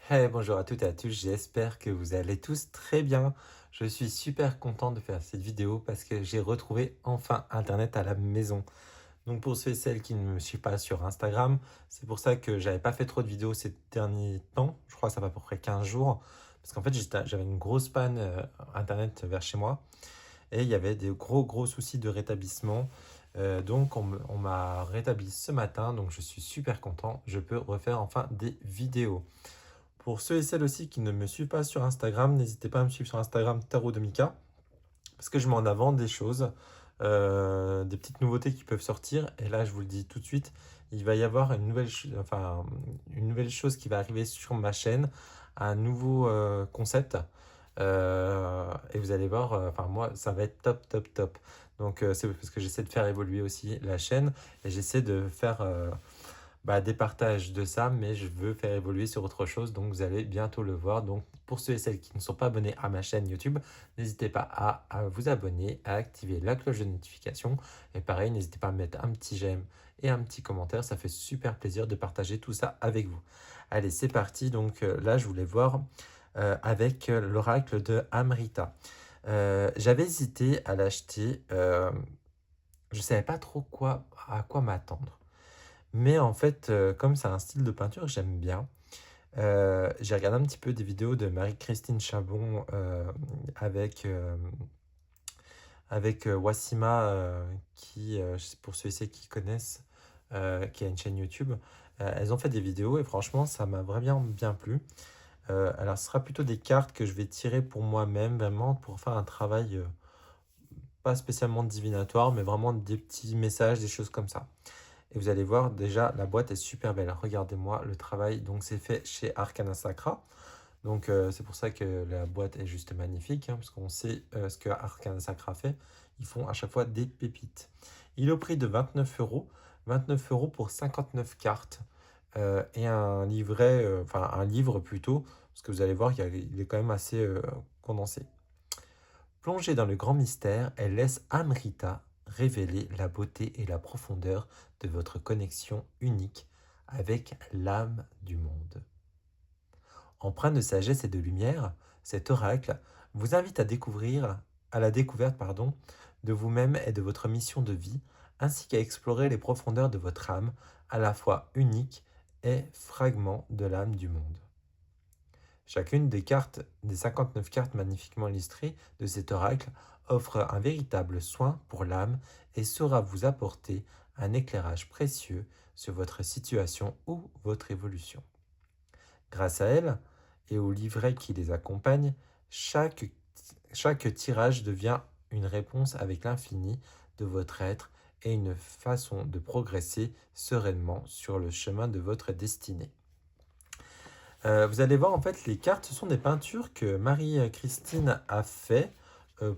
Hey, bonjour à toutes et à tous, j'espère que vous allez tous très bien. Je suis super content de faire cette vidéo parce que j'ai retrouvé enfin Internet à la maison. Donc pour ceux et celles qui ne me suivent pas sur Instagram, c'est pour ça que j'avais pas fait trop de vidéos ces derniers temps. Je crois que ça va à peu près 15 jours. Parce qu'en fait, j'avais une grosse panne Internet vers chez moi et il y avait des gros soucis de rétablissement. Donc on m'a rétabli ce matin, donc je suis super content. Je peux refaire enfin des vidéos. Pour ceux et celles aussi qui ne me suivent pas sur Instagram, n'hésitez pas à me suivre sur Instagram Tarot de Mika, parce que je mets en avant des choses, des petites nouveautés qui peuvent sortir. Et là, je vous le dis tout de suite, il va y avoir une nouvelle chose qui va arriver sur ma chaîne, un nouveau concept. Et vous allez voir, moi, ça va être top. Donc, c'est parce que j'essaie de faire évoluer aussi la chaîne et j'essaie de faire des partages de ça, mais je veux faire évoluer sur autre chose, donc vous allez bientôt le voir. Donc pour ceux et celles qui ne sont pas abonnés à ma chaîne YouTube, n'hésitez pas à vous abonner, à activer la cloche de notification, et pareil, n'hésitez pas à mettre un petit j'aime et un petit commentaire, ça fait super plaisir de partager tout ça avec vous. Allez, c'est parti, donc là je voulais voir avec l'oracle de Amrita. J'avais hésité à l'acheter, je ne savais pas trop à quoi m'attendre. Mais en fait, comme c'est un style de peinture que j'aime bien, j'ai regardé un petit peu des vidéos de Marie-Christine Chabon avec, Wassima, qui, pour ceux et celles qui connaissent, qui a une chaîne YouTube. Elles ont fait des vidéos et franchement, ça m'a vraiment bien plu. Alors, ce sera plutôt des cartes que je vais tirer pour moi-même, vraiment, pour faire un travail pas spécialement divinatoire, mais vraiment des petits messages, des choses comme ça. Et vous allez voir, déjà, la boîte est super belle. Regardez-moi le travail. Donc, c'est fait chez Arcana Sacra. Donc, c'est pour ça que la boîte est juste magnifique, hein, parce qu'on sait ce que Arcana Sacra fait. Ils font à chaque fois des pépites. Il est au prix de 29 euros. 29 euros pour 59 cartes. Et un livret, enfin un livre plutôt, parce que vous allez voir, il est quand même assez condensé. Plongée dans le grand mystère, elle laisse Amrita révéler la beauté et la profondeur de votre connexion unique avec l'âme du monde. Empreint de sagesse et de lumière, cet oracle vous invite à la découverte, de vous-même et de votre mission de vie, ainsi qu'à explorer les profondeurs de votre âme, à la fois unique et fragment de l'âme du monde. Chacune des 59 cartes magnifiquement illustrées de cet oracle offre un véritable soin pour l'âme et saura vous apporter un éclairage précieux sur votre situation ou votre évolution. Grâce à elle et aux livrets qui les accompagnent, chaque tirage devient une réponse avec l'infini de votre être et une façon de progresser sereinement sur le chemin de votre destinée. Vous allez voir, en fait, les cartes, ce sont des peintures que Marie-Christine a fait ce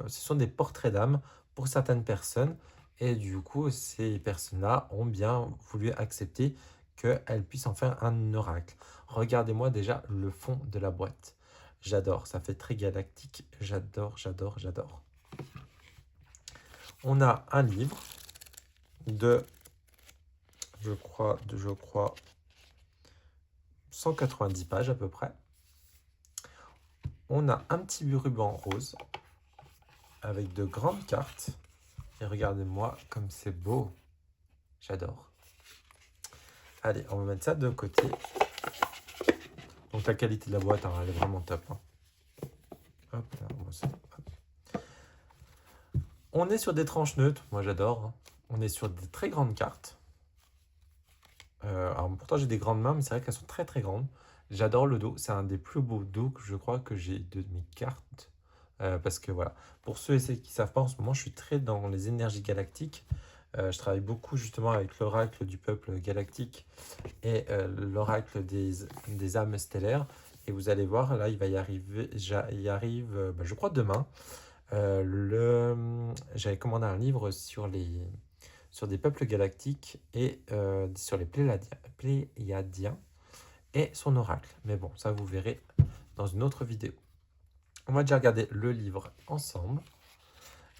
sont des portraits d'âme pour certaines personnes. Et du coup, ces personnes-là ont bien voulu accepter qu'elles puissent en faire un oracle. Regardez-moi déjà le fond de la boîte. J'adore, ça fait très galactique. J'adore. On a un livre de, je crois 190 pages à peu près. On a un petit ruban rose avec de grandes cartes. Et regardez-moi comme c'est beau. J'adore. Allez, on va mettre ça de côté. Donc la qualité de la boîte, hein, elle est vraiment top, hein. Hop là, on est sur des tranches neutres, moi j'adore, hein. On est sur des très grandes cartes. Alors pourtant j'ai des grandes mains, mais c'est vrai qu'elles sont très grandes. J'adore le dos, c'est un des plus beaux dos que je crois que j'ai de mes cartes. Parce que voilà, pour ceux et celles qui ne savent pas, en ce moment je suis très dans les énergies galactiques. Je travaille beaucoup justement avec l'oracle du peuple galactique et l'oracle des âmes stellaires. Et vous allez voir, là, il va y arriver, il arrive, je crois, demain. J'avais commandé un livre sur des peuples galactiques et sur les Pléiadiens et son oracle. Mais bon, ça, vous verrez dans une autre vidéo. On va déjà regarder le livre ensemble.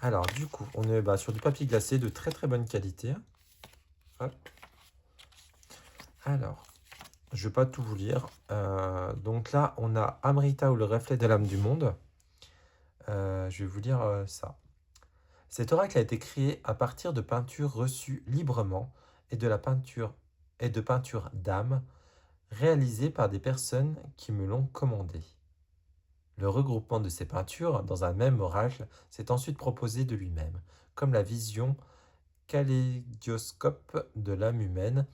Alors, du coup, on est sur du papier glacé de très bonne qualité. Hop. Alors, Je vais pas tout vous lire. Donc là, on a Amrita ou le reflet de l'âme du monde. Je vais vous lire ça. Cet oracle a été créé à partir de peintures reçues librement et de la peinture et de peintures d'âme réalisées par des personnes qui me l'ont commandé. Le regroupement de ces peintures dans un même oracle s'est ensuite proposé de lui-même, comme la vision kaléidoscope de l'âme humaine,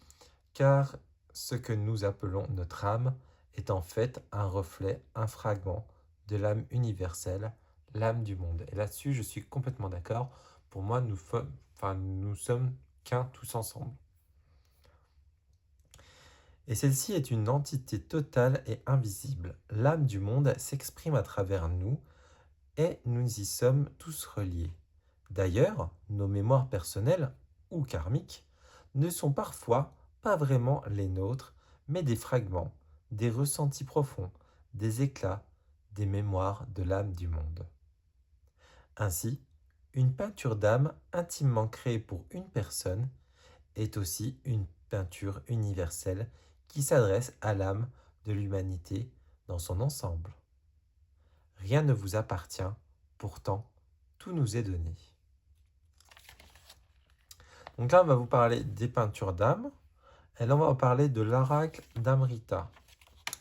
car ce que nous appelons notre âme est en fait un reflet, un fragment de l'âme universelle, l'âme du monde. Et là-dessus, je suis complètement d'accord. Pour moi, nous sommes qu'un tous ensemble. Et celle-ci est une entité totale et invisible. L'âme du monde s'exprime à travers nous et nous y sommes tous reliés. D'ailleurs, nos mémoires personnelles ou karmiques ne sont parfois pas vraiment les nôtres, mais des fragments, des ressentis profonds, des éclats, des mémoires de l'âme du monde. Ainsi, une peinture d'âme intimement créée pour une personne est aussi une peinture universelle qui s'adresse à l'âme de l'humanité dans son ensemble. Rien ne vous appartient, pourtant tout nous est donné. Donc là, on va vous parler des peintures d'âme, et là, on va parler de l'oracle d'Amrita.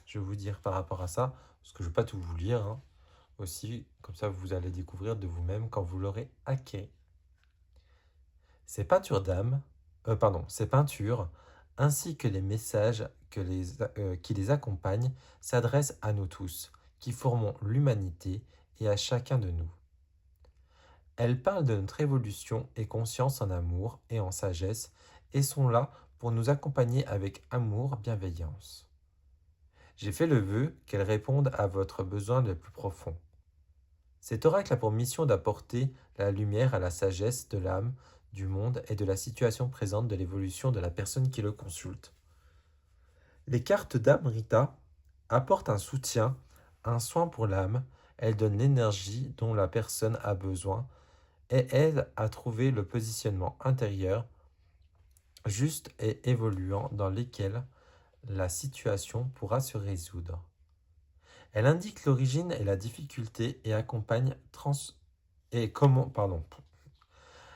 Je vais vous dire par rapport à ça, parce que je ne vais pas tout vous lire, hein, aussi, comme ça vous allez découvrir de vous-même quand vous l'aurez acquis. Ces peintures d'âme, ces peintures, ainsi que les messages qui les accompagnent, s'adressent à nous tous, qui formons l'humanité et à chacun de nous. Elles parlent de notre évolution et conscience en amour et en sagesse et sont là pour nous accompagner avec amour, bienveillance. J'ai fait le vœu qu'elles répondent à votre besoin le plus profond. Cet oracle a pour mission d'apporter la lumière à la sagesse de l'âme, du monde et de la situation présente de l'évolution de la personne qui le consulte. Les cartes d'Amrita apportent un soutien, un soin pour l'âme, elles donnent l'énergie dont la personne a besoin et aident à trouver le positionnement intérieur juste et évoluant dans lequel la situation pourra se résoudre. Elle indique l'origine et la difficulté et accompagne et comment pardon.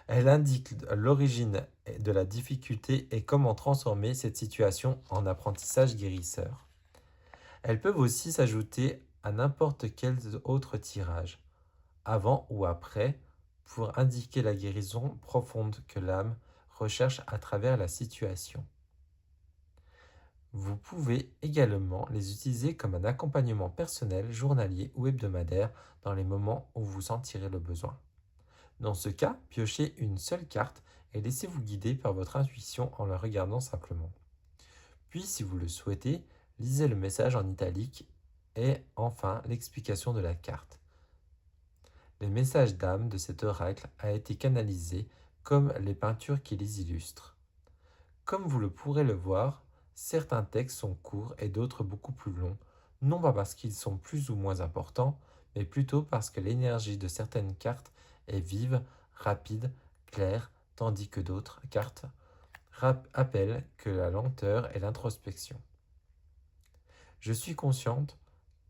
Elle indique l'origine de la difficulté et comment transformer cette situation en apprentissage guérisseur. Elles peuvent aussi s'ajouter à n'importe quel autre tirage, avant ou après, pour indiquer la guérison profonde que l'âme recherche à travers la situation. Vous pouvez également les utiliser comme un accompagnement personnel, journalier ou hebdomadaire dans les moments où vous sentirez le besoin. Dans ce cas, piochez une seule carte et laissez-vous guider par votre intuition en la regardant simplement. Puis, si vous le souhaitez, lisez le message en italique et enfin l'explication de la carte. Les messages d'âme de cet oracle a été canalisé comme les peintures qui les illustrent. Comme vous le pourrez le voir, certains textes sont courts et d'autres beaucoup plus longs, non pas parce qu'ils sont plus ou moins importants, mais plutôt parce que l'énergie de certaines cartes est vive, rapide, claire, tandis que d'autres cartes appellent que la lenteur et l'introspection. Je suis consciente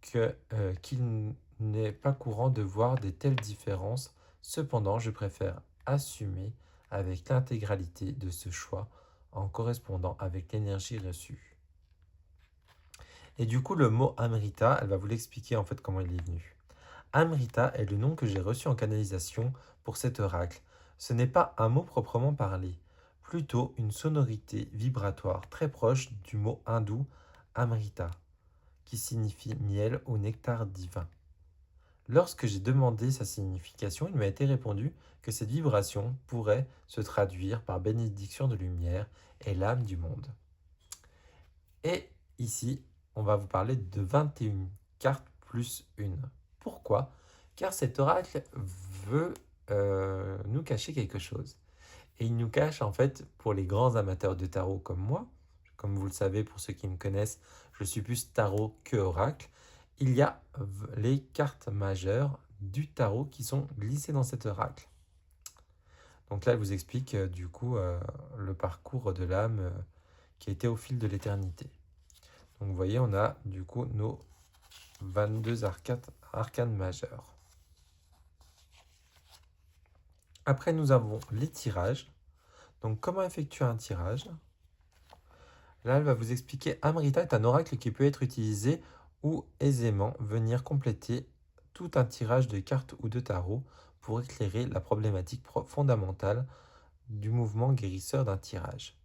qu'il n'est pas courant de voir de telles différences, cependant je préfère assumer avec l'intégralité de ce choix en correspondant avec l'énergie reçue. Et du coup, le mot Amrita, elle va vous l'expliquer en fait comment il est venu. Amrita est le nom que j'ai reçu en canalisation pour cet oracle. Ce n'est pas un mot proprement parlé, plutôt une sonorité vibratoire très proche du mot hindou Amrita, qui signifie miel ou nectar divin. Lorsque j'ai demandé sa signification, il m'a été répondu que cette vibration pourrait se traduire par bénédiction de lumière et l'âme du monde. Et ici, on va vous parler de 21 cartes plus une. Pourquoi? Car cet oracle veut nous cacher quelque chose. Et il nous cache en fait, pour les grands amateurs de tarot comme moi, comme vous le savez pour ceux qui me connaissent, je suis plus tarot que oracle, il y a les cartes majeures du tarot qui sont glissées dans cet oracle. Donc là, elle vous explique du coup le parcours de l'âme qui a été au fil de l'éternité. Donc vous voyez, on a du coup nos 22 arcanes majeures. Après, nous avons les tirages. Donc comment effectuer un tirage? Là, elle va vous expliquer. Amrita est un oracle qui peut être utilisé ou aisément venir compléter tout un tirage de cartes ou de tarot pour éclairer la problématique fondamentale du mouvement guérisseur d'un tirage.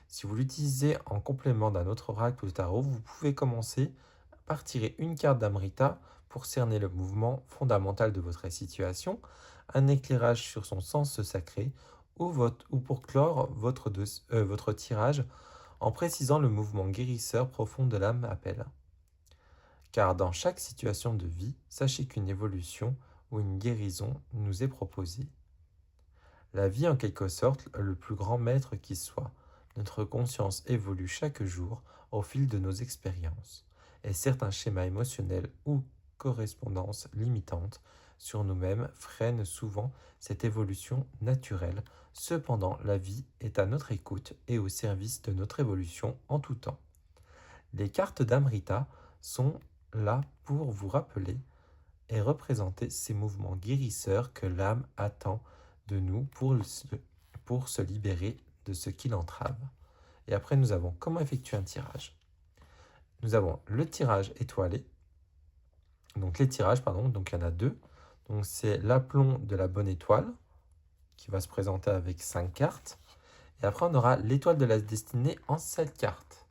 Si vous l'utilisez en complément d'un autre oracle ou de tarot, vous pouvez commencer par tirer une carte d'Amrita pour cerner le mouvement fondamental de votre situation, un éclairage sur son sens sacré ou pour clore votre tirage en précisant le mouvement guérisseur profond de l'âme appelle. Car dans chaque situation de vie, sachez qu'une évolution ou une guérison nous est proposée. La vie en quelque sorte, le plus grand maître qui soit. Notre conscience évolue chaque jour au fil de nos expériences, et certains schémas émotionnels ou correspondances limitantes sur nous-mêmes freinent souvent cette évolution naturelle. Cependant, la vie est à notre écoute et au service de notre évolution en tout temps. Les cartes d'Amrita sont là pour vous rappeler et représenter ces mouvements guérisseurs que l'âme attend de nous pour se libérer de ce qui l'entrave. Et après, nous avons comment effectuer un tirage. Nous avons le tirage étoilé. Donc les tirages, pardon, donc il y en a deux. Donc c'est l'aplomb de la bonne étoile qui va se présenter avec 5 cartes. Et après, on aura l'étoile de la destinée en 7 cartes.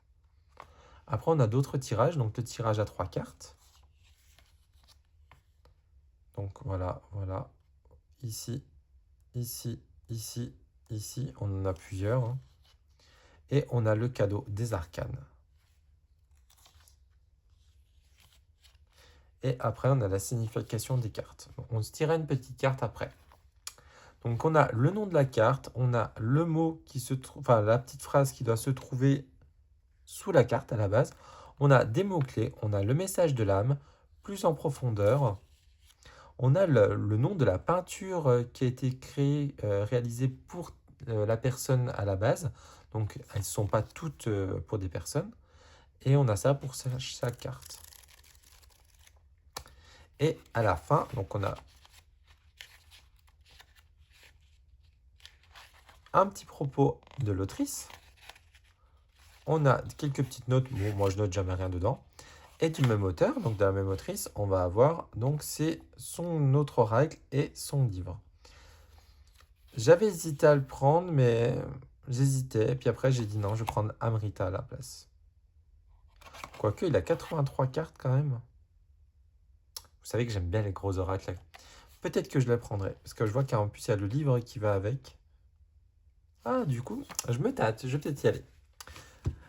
Après, on a d'autres tirages, donc le tirage à 3 cartes. Donc voilà, voilà. Ici, ici, ici, ici. On en a plusieurs. Hein. Et on a le cadeau des arcanes. Et après, on a la signification des cartes. On se tire une petite carte après. Donc, on a le nom de la carte, on a le mot qui se trouve, enfin, la petite phrase qui doit se trouver sous la carte à la base. On a des mots-clés, on a le message de l'âme, plus en profondeur. On a le nom de la peinture qui a été créée, réalisée pour la personne à la base. Donc, elles ne sont pas toutes pour des personnes. Et on a ça pour chaque carte. Et à la fin, donc on a un petit propos de l'autrice. On a quelques petites notes. Bon, moi je note jamais rien dedans. Et du même auteur, donc de la même autrice, on va avoir donc c'est son autre oracle et son livre. J'avais hésité à le prendre, mais j'hésitais. Puis après, j'ai dit non, je vais prendre Amrita à la place. Quoique, il a 83 cartes quand même. Vous savez que j'aime bien les gros oracles. Peut-être que je la prendrai. Parce que je vois qu'en plus, il y a le livre qui va avec. Ah, du coup, je me tâte. Je vais peut-être y aller.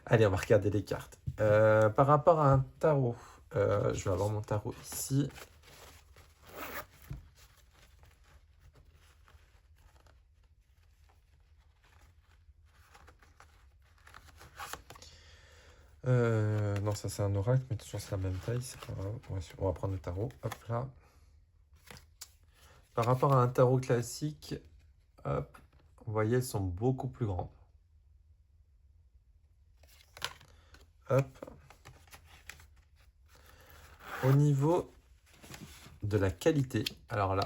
Allez, on va regarder les cartes. Par rapport à un tarot, je vais avoir mon tarot ici. Non, ça c'est un oracle, mais toujours c'est la même taille, c'est pas grave. On va prendre le tarot. Hop là. Par rapport à un tarot classique, hop, vous voyez, elles sont beaucoup plus grandes. Hop. Au niveau de la qualité, alors là,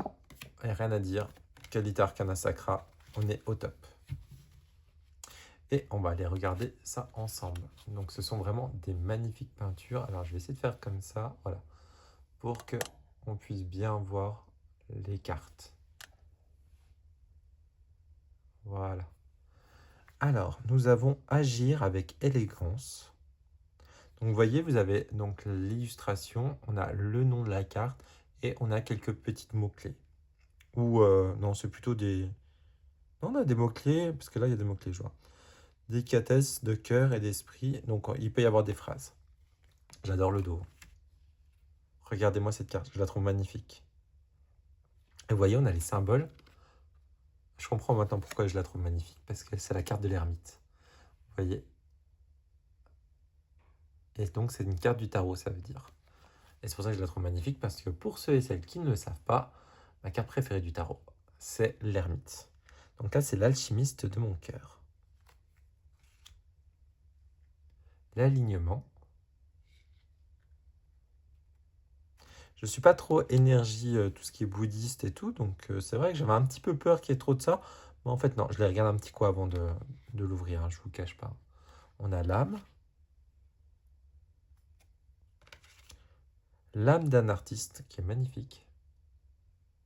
il n'y a rien à dire. Qualité Arcana Sacra, on est au top. Et on va aller regarder ça ensemble. Donc ce sont vraiment des magnifiques peintures. Alors je vais essayer de faire comme ça, voilà, pour que on puisse bien voir les cartes. Voilà. Alors, nous avons agir avec élégance. Donc vous voyez, vous avez donc l'illustration, on a le nom de la carte et on a quelques petites mots-clés. Ou non, c'est plutôt des... Non, on a des mots-clés, parce que là, il y a des mots-clés, je vois. Délicatesse de cœur et d'esprit. Donc, il peut y avoir des phrases. J'adore le dos. Regardez-moi cette carte, je la trouve magnifique. Et vous voyez, on a les symboles. Je comprends maintenant pourquoi je la trouve magnifique, parce que c'est la carte de l'ermite. Vous voyez? Et donc, c'est une carte du tarot, ça veut dire. Et c'est pour ça que je la trouve magnifique, parce que pour ceux et celles qui ne le savent pas, ma carte préférée du tarot, c'est l'ermite. Donc là, c'est l'alchimiste de mon cœur. L'alignement, Je suis pas trop énergie, tout ce qui est bouddhiste et tout, donc c'est vrai que j'avais un petit peu peur qu'il y ait trop de ça. Mais en fait, non, je les regarde un petit coup avant de l'ouvrir, hein, je vous cache pas. On a l'âme. L'âme d'un artiste qui est magnifique.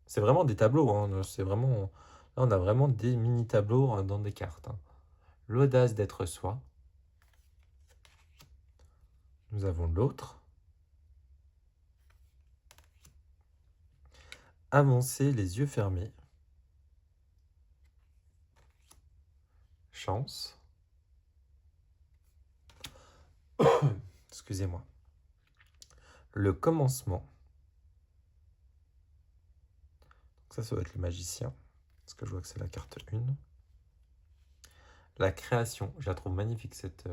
C'est vraiment des tableaux, hein, c'est vraiment... Là, on a vraiment des mini-tableaux dans des cartes, hein. L'audace d'être soi. Nous avons l'autre. Avancer les yeux fermés. Chance. Excusez-moi. Le commencement. Ça doit être le magicien. Parce que je vois que c'est la carte 1. La création. Je la trouve magnifique, cette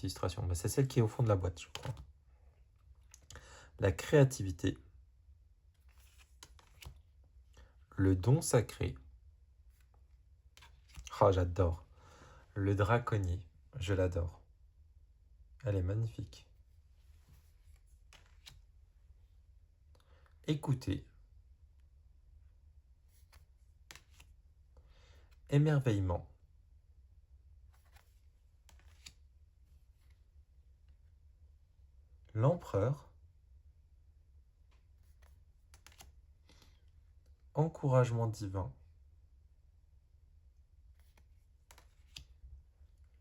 illustration. Mais c'est celle qui est au fond de la boîte, je crois. La créativité. Le don sacré. Oh, j'adore. Le draconnier. Je l'adore. Elle est magnifique. Écouter. Émerveillement. L'empereur. Encouragement divin.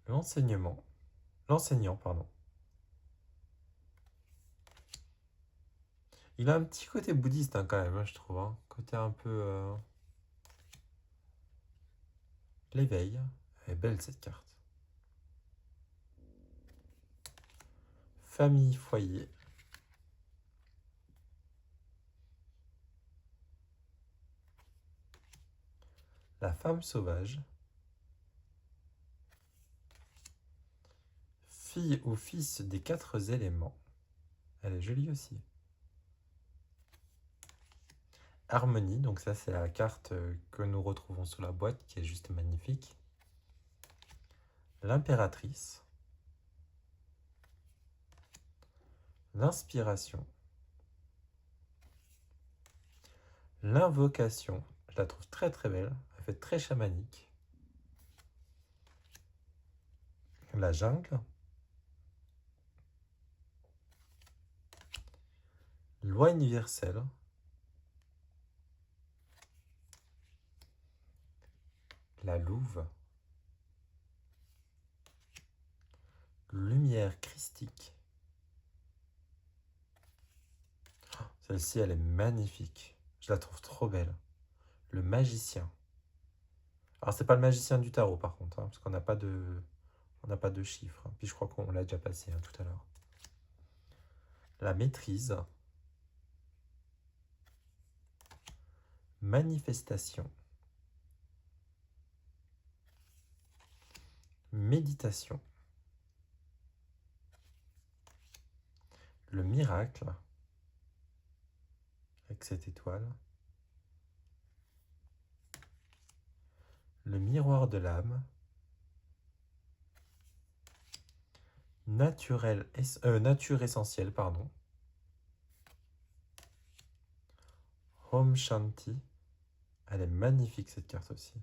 L'enseignement. L'enseignant, pardon. Il a un petit côté bouddhiste hein, quand même, hein, je trouve. Hein. Côté un peu... l'éveil. Elle est belle cette carte. Famille, foyer. La femme sauvage. Fille ou fils des 4 éléments. Elle est jolie aussi. Harmonie, donc ça c'est la carte que nous retrouvons sous la boîte qui est juste magnifique. L'impératrice. L'inspiration. L'invocation. Je la trouve très très belle. Elle fait très chamanique. La jungle. Loi universelle. La louve. Lumière christique. Celle-ci, elle est magnifique. Je la trouve trop belle. Le magicien. Alors, c'est pas le magicien du tarot, par contre, hein, parce qu'on n'a pas de chiffres. Puis je crois qu'on l'a déjà passé hein, tout à l'heure. La maîtrise. Manifestation. Méditation. Le miracle. Avec cette étoile. Le miroir de l'âme. Nature essentielle, pardon. Home Shanti. Elle est magnifique cette carte aussi.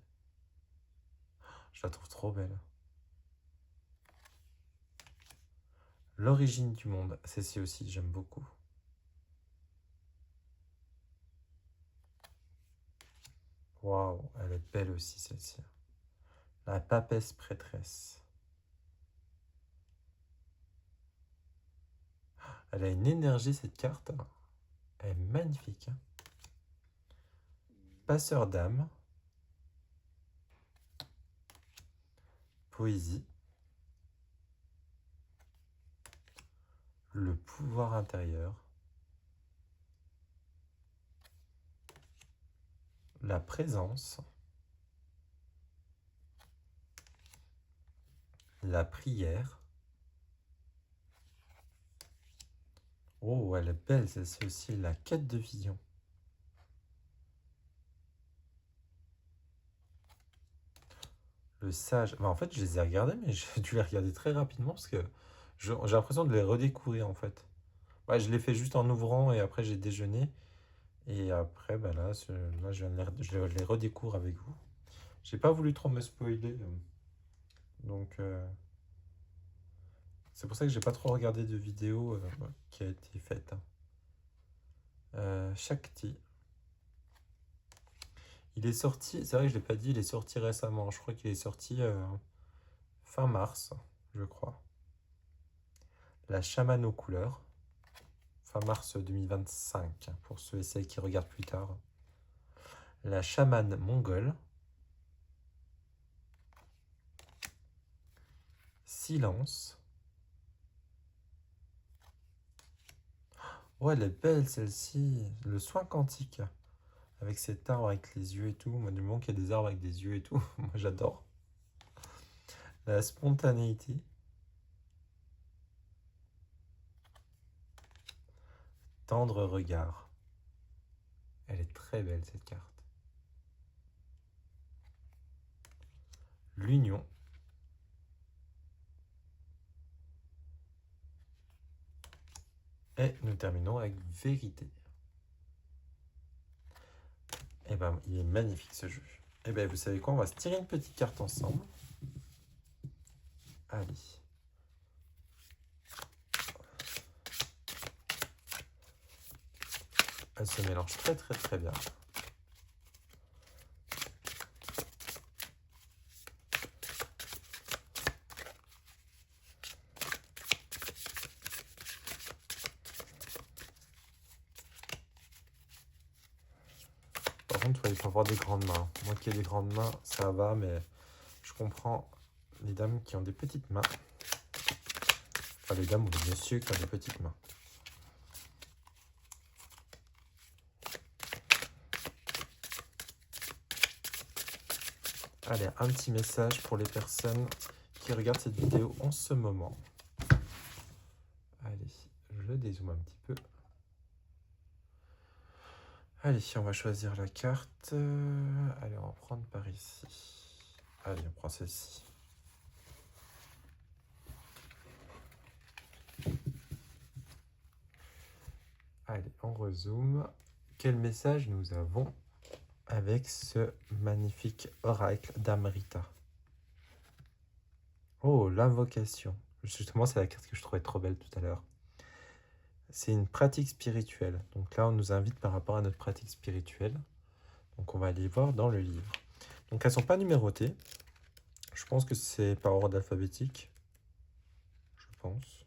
Je la trouve trop belle. L'origine du monde. Celle-ci aussi, j'aime beaucoup. Waouh, elle est belle aussi celle-ci. La papesse prêtresse. Elle a une énergie cette carte. Elle est magnifique. Passeur d'âme. Poésie. Le pouvoir intérieur. La présence. La prière. Oh, elle est belle, c'est aussi la quête de vision. Le sage. Bah, en fait, je les ai regardés, mais j'ai dû les regarder très rapidement parce que j'ai l'impression de les redécouvrir en fait. Ouais, je l'ai fait juste en ouvrant et après j'ai déjeuné. Et après, bah là, là je les redécouvre avec vous. J'ai pas voulu trop me spoiler. Donc, c'est pour ça que j'ai pas trop regardé de vidéos qui a été faite, hein. Shakti. Il est sorti, c'est vrai que je l'ai pas dit, il est sorti récemment. Je crois qu'il est sorti fin mars, je crois. La chamane aux couleurs. Fin mars 2025, pour ceux et celles qui regardent plus tard. La chamane mongole. Silence. Ouais, elle est belle celle-ci. Le soin quantique. Avec cet arbre avec les yeux et tout. Moi, du moment qu'il y a des arbres avec des yeux et tout, moi j'adore. La spontanéité. Tendre regard. Elle est très belle cette carte. L'union. Et nous terminons avec vérité. Et ben, il est magnifique ce jeu. Et ben, vous savez quoi, on va se tirer une petite carte ensemble. Allez. Elle se mélange très très très bien. Par contre, il faut avoir des grandes mains. Moi qui ai des grandes mains, ça va, mais je comprends les dames qui ont des petites mains. Enfin, les dames ou les messieurs qui ont des petites mains. Allez, un petit message pour les personnes qui regardent cette vidéo en ce moment. Allez, je dézoome un petit peu. Allez, on va choisir la carte. Allez, on va prendre par ici. Allez, on prend celle-ci. Allez, on rezoome. Quel message nous avons avec ce magnifique oracle d'Amrita? Oh, l'invocation. Justement, c'est la carte que je trouvais trop belle tout à l'heure. C'est une pratique spirituelle. Donc là, on nous invite par rapport à notre pratique spirituelle. Donc on va aller voir dans le livre. Donc elles ne sont pas numérotées. Je pense que c'est par ordre alphabétique. Je pense.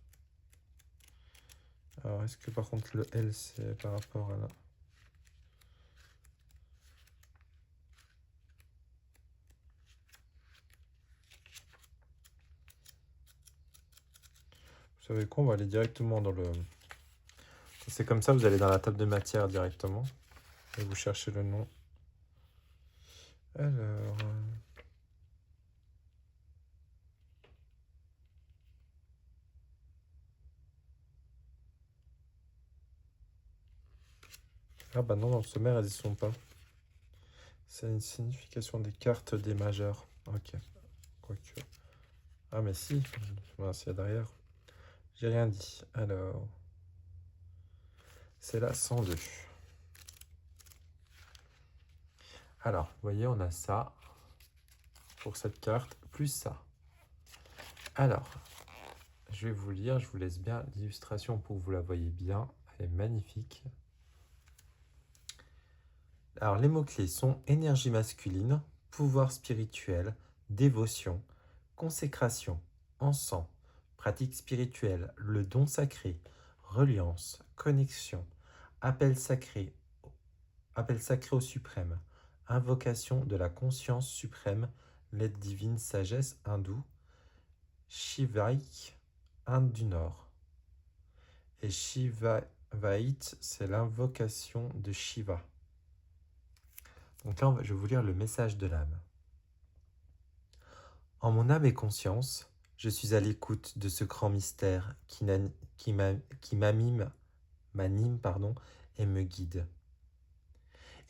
Alors, est-ce que par contre le L, c'est par rapport à là? Vous savez quoi, on va aller directement dans le... C'est comme ça, vous allez dans la table de matière directement. Et vous cherchez le nom. Alors... Ah bah non, dans le sommaire, elles y sont pas. C'est une signification des cartes des majeurs. Ok. Quoique... Ah mais si, c'est derrière. J'ai rien dit. Alors... C'est la 102. Alors, vous voyez, on a ça pour cette carte, plus ça. Alors, je vais vous lire, je vous laisse bien l'illustration pour que vous la voyez bien. Elle est magnifique. Alors, les mots-clés sont énergie masculine, pouvoir spirituel, dévotion, consécration, encens, pratique spirituelle, le don sacré, reliance, connexion, appel sacré au suprême, invocation de la conscience suprême, l'aide divine sagesse hindoue, Shivaïk, Inde du Nord. Et Shivavaït, c'est l'invocation de Shiva. Donc là, je vais vous lire le message de l'âme. En mon âme et conscience, je suis à l'écoute de ce grand mystère qui m'anime et me guide.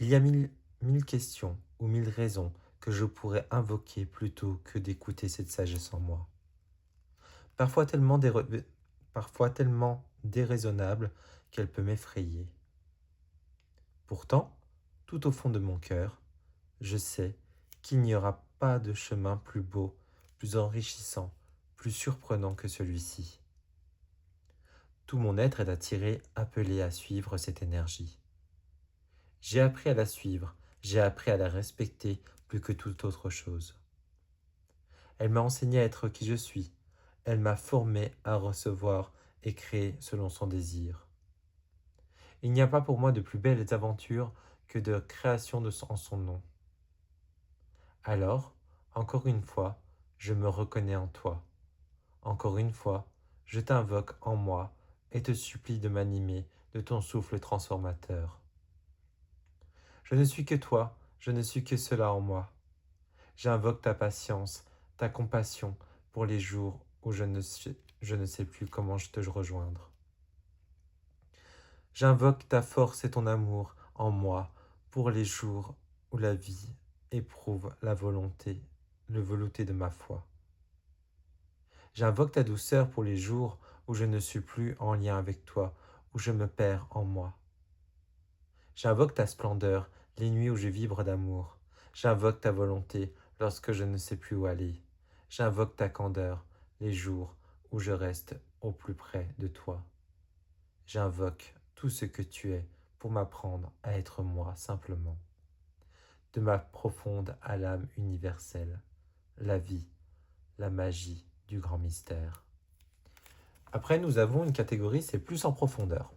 Il y a mille questions ou mille raisons que je pourrais invoquer plutôt que d'écouter cette sagesse en moi. Parfois tellement déraisonnable qu'elle peut m'effrayer. Pourtant, tout au fond de mon cœur, je sais qu'il n'y aura pas de chemin plus beau, plus enrichissant, plus surprenant que celui-ci. Tout mon être est attiré, appelé à suivre cette énergie. J'ai appris à la suivre, j'ai appris à la respecter plus que toute autre chose. Elle m'a enseigné à être qui je suis, elle m'a formé à recevoir et créer selon son désir. Il n'y a pas pour moi de plus belles aventures que de création en son nom. Alors, encore une fois, je me reconnais en toi. Encore une fois, je t'invoque en moi et te supplie de m'animer de ton souffle transformateur. Je ne suis que toi, je ne suis que cela en moi. J'invoque ta patience, ta compassion pour les jours où je ne sais plus comment te rejoindre. J'invoque ta force et ton amour en moi pour les jours où la vie éprouve le velouté de ma foi. J'invoque ta douceur pour les jours où je ne suis plus en lien avec toi, où je me perds en moi. J'invoque ta splendeur les nuits où je vibre d'amour. J'invoque ta volonté lorsque je ne sais plus où aller. J'invoque ta candeur les jours où je reste au plus près de toi. J'invoque tout ce que tu es pour m'apprendre à être moi simplement. De ma profonde à l'âme universelle, la vie, la magie du grand mystère. Après, nous avons une catégorie, c'est plus en profondeur.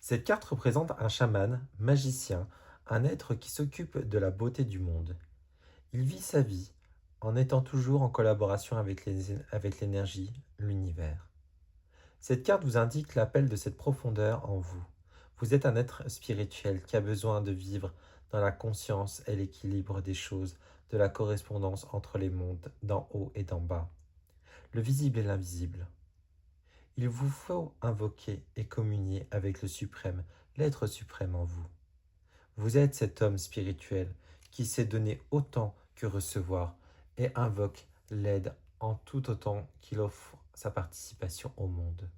Cette carte représente un chaman, magicien, un être qui s'occupe de la beauté du monde. Il vit sa vie en étant toujours en collaboration avec l'énergie, l'univers. Cette carte vous indique l'appel de cette profondeur en vous. Vous êtes un être spirituel qui a besoin de vivre dans la conscience et l'équilibre des choses, de la correspondance entre les mondes, d'en haut et d'en bas, le visible et l'invisible. Il vous faut invoquer et communier avec le suprême, l'être suprême en vous. Vous êtes cet homme spirituel qui sait donner autant que recevoir et invoque l'aide en tout autant qu'il offre sa participation au monde.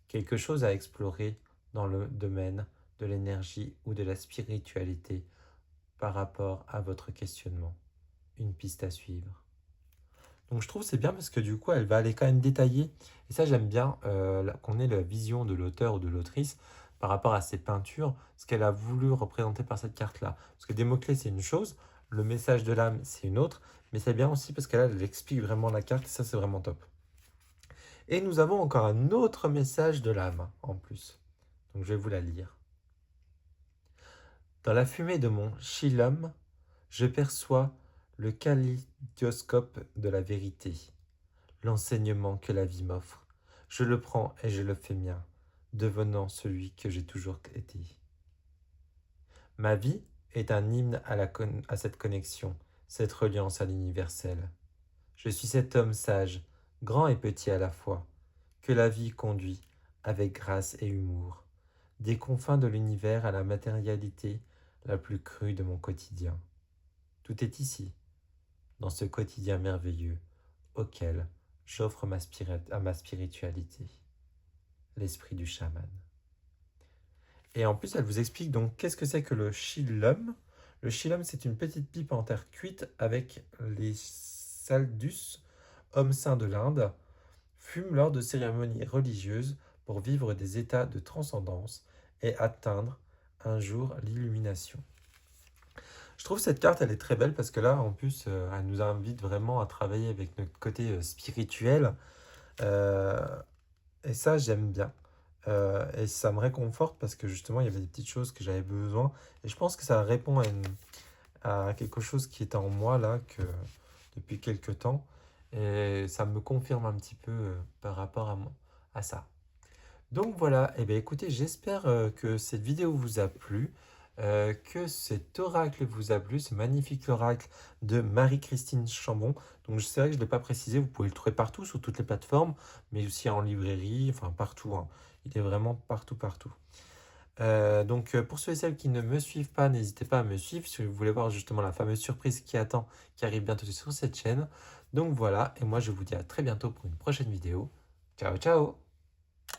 Quelque chose à explorer dans le domaine de l'énergie ou de la spiritualité par rapport à votre questionnement. Une piste à suivre. Donc je trouve que c'est bien parce que du coup elle va aller quand même détailler, et ça j'aime bien qu'on ait la vision de l'auteur ou de l'autrice par rapport à ses peintures, ce qu'elle a voulu représenter par cette carte-là. Parce que des mots-clés c'est une chose, le message de l'âme c'est une autre, mais c'est bien aussi parce qu'elle elle explique vraiment la carte et ça c'est vraiment top. Et nous avons encore un autre message de l'âme en plus, donc je vais vous la lire. Dans la fumée de mon chilum, je perçois le kaléidoscope de la vérité, l'enseignement que la vie m'offre. Je le prends et je le fais mien, devenant celui que j'ai toujours été. Ma vie est un hymne à cette connexion, cette reliance à l'universel. Je suis cet homme sage, grand et petit à la fois, que la vie conduit avec grâce et humour, des confins de l'univers à la matérialité la plus crue de mon quotidien. Tout est ici, dans ce quotidien merveilleux auquel j'offre à ma spiritualité, l'esprit du chaman. Et en plus, elle vous explique donc qu'est-ce que c'est que le chillum. Le chillum, c'est une petite pipe en terre cuite avec les saldus, hommes saints de l'Inde, fument lors de cérémonies religieuses pour vivre des états de transcendance et atteindre un jour l'illumination. Je trouve cette carte, elle est très belle parce que là, en plus, elle nous invite vraiment à travailler avec notre côté spirituel. Euh, et ça, j'aime bien. Et ça me réconforte parce que justement, il y avait des petites choses que j'avais besoin. Et je pense que ça répond à quelque chose qui était en moi là, depuis quelques temps. Et ça me confirme un petit peu par rapport à ça. Donc voilà, et bien écoutez, j'espère que cette vidéo vous a plu, que cet oracle vous a plu, ce magnifique oracle de Marie-Christine Chambon. Donc c'est vrai que je ne l'ai pas précisé, vous pouvez le trouver partout, sur toutes les plateformes, mais aussi en librairie, enfin partout, hein. Il est vraiment partout, partout. Donc pour ceux et celles qui ne me suivent pas, n'hésitez pas à me suivre si vous voulez voir justement la fameuse surprise qui attend, qui arrive bientôt sur cette chaîne. Donc voilà, et moi je vous dis à très bientôt pour une prochaine vidéo. Ciao, ciao!